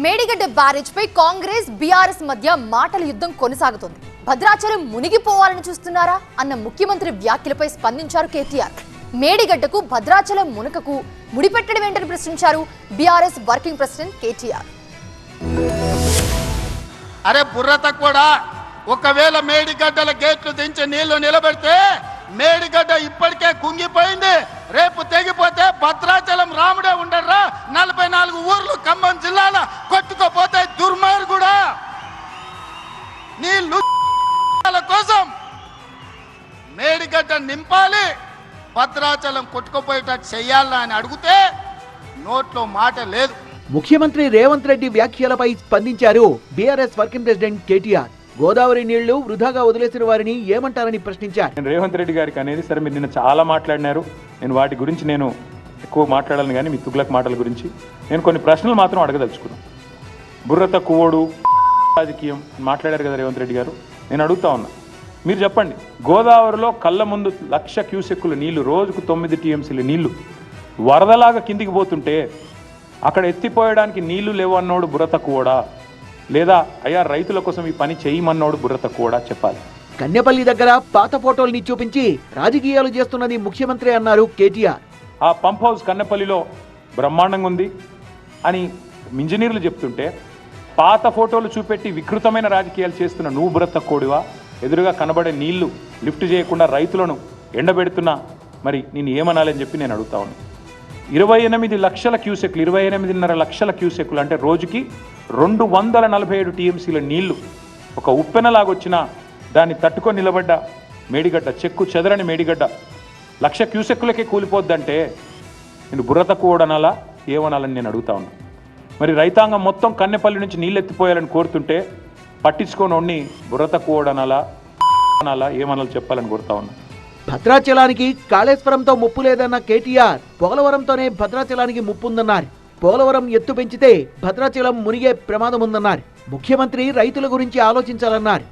Medigadda barrage పై Congress BRS మధ్య మాటల యుద్ధం కొనసాగుతోంది. భద్రాచలం మునిగిపోవాలని చూస్తున్నారా అన్న ముఖ్యమంత్రి వ్యాఖ్యలపై స్పందించారు కేటీఆర్. మేడిగడ్డకు భద్రాచలం మునకకు ముడిపెట్టడం ఏంటని ప్రశ్నించారు బీఆర్ఎస్ వర్కింగ్ ప్రెసిడెంట్ కేటీఆర్. అరే బుర్రత కూడా ఒకవేళ మేడిగడ్డల గేట్లు దించి నీళ్లు నిలబెడితే మేడిగడ్డ ఇప్పటికే కుంగిపోయింది. రేపు తెగిపోతే భద్రాచలం రాముడే ఉండరా 44 ఊర్లు ఖమ్మం జిల్లాలో కొట్టుకోపోతే దుర్మార్గుడా. నీళ్లు కోసం మేడిగడ్డ నింపాలి, భద్రాచలం కొట్టుకుపోయేటట్టు చెయ్యాలా అని అడిగితే నోట్లో మాట లేదు. ముఖ్యమంత్రి రేవంత్ రెడ్డి వ్యాఖ్యలపై స్పందించారు BRS working president KTR. Godavari నీళ్లు వృధాగా వదిలేసిన వారిని ఏమంటారని ప్రశ్నించారు. నేను రేవంత్ రెడ్డి గారికి అనేది సరే, మీరు నిన్న చాలా మాట్లాడినారు, నేను వాటి గురించి నేను ఎక్కువ మాట్లాడాలను, కానీ మీ తుగ్లక్ మాటల గురించి నేను కొన్ని ప్రశ్నలు మాత్రం అడగదలుచుకున్నాను. బుర్ర తక్కువోడు రాజకీయం మాట్లాడారు కదా రేవంత్ రెడ్డి గారు, నేను అడుగుతా ఉన్నా, మీరు చెప్పండి, గోదావరిలో కళ్ళ ముందు 1,00,000 క్యూసెక్కుల నీళ్లు, రోజుకు 9 టీఎంసీల నీళ్లు వరదలాగా కిందికి పోతుంటే అక్కడ ఎత్తిపోయడానికి నీళ్లు లేవన్నోడు బుర్ర తక్కువడా, లేదా అయ్యా రైతుల కోసం ఈ పని చేయమన్నోడు బుర్ర తక్కువడా చెప్పాలి. కన్నెపల్లి దగ్గర పాత ఫోటోల్ని చూపించి రాజకీయాలు చేస్తున్నది ముఖ్యమంత్రి అన్నారు కేటీఆర్. ఆ పంప్ హౌస్ కన్నెపల్లిలో బ్రహ్మాండంగా ఉంది అని ఇంజనీర్లు చెప్తుంటే పాత ఫోటోలు చూపెట్టి వికృతమైన రాజకీయాలు చేస్తున్న నువ్వు బుర్ర తక్కువడివా? ఎదురుగా కనబడే నీళ్లు లిఫ్ట్ చేయకుండా రైతులను ఎండబెడుతున్నా మరి నేను ఏమనాలని చెప్పి నేను అడుగుతా ఉన్నాను. 28 లక్షల క్యూసెక్లు, 28.5 లక్షల క్యూసెక్లు అంటే రోజుకి 247 టీఎంసీల నీళ్లు ఒక ఉప్పెనలాగొచ్చినా దాన్ని తట్టుకొని నిలబడ్డ మేడిగడ్డ, చెక్కు చెదరని మేడిగడ్డ 1,00,000 క్యూసెక్కులకే కూలిపోద్దంటే నేను బుర్ర తక్కువడనాలా ఏమనాలని నేను అడుగుతా ఉన్నా. మరి రైతాంగం మొత్తం కన్నెపల్లి నుంచి నీళ్ళు ఎత్తిపోయాలని కోరుతుంటే పట్టించుకోనోడిని బుర్ర తక్కువడనాలా ఏమనాలి చెప్పాలని కోరుతా ఉన్నా. భద్రాచలానికి కాళేశ్వరంతో ముప్పు లేదన్న కేటీఆర్ పోలవరంతోనే భద్రాచలానికి ముప్పుందన్నారు. పోలవరం ఎత్తు పెంచితే భద్రాచలం మునిగే ప్రమాదం ఉందన్నారు. ముఖ్యమంత్రి రైతుల గురించి ఆలోచించాలన్నారు.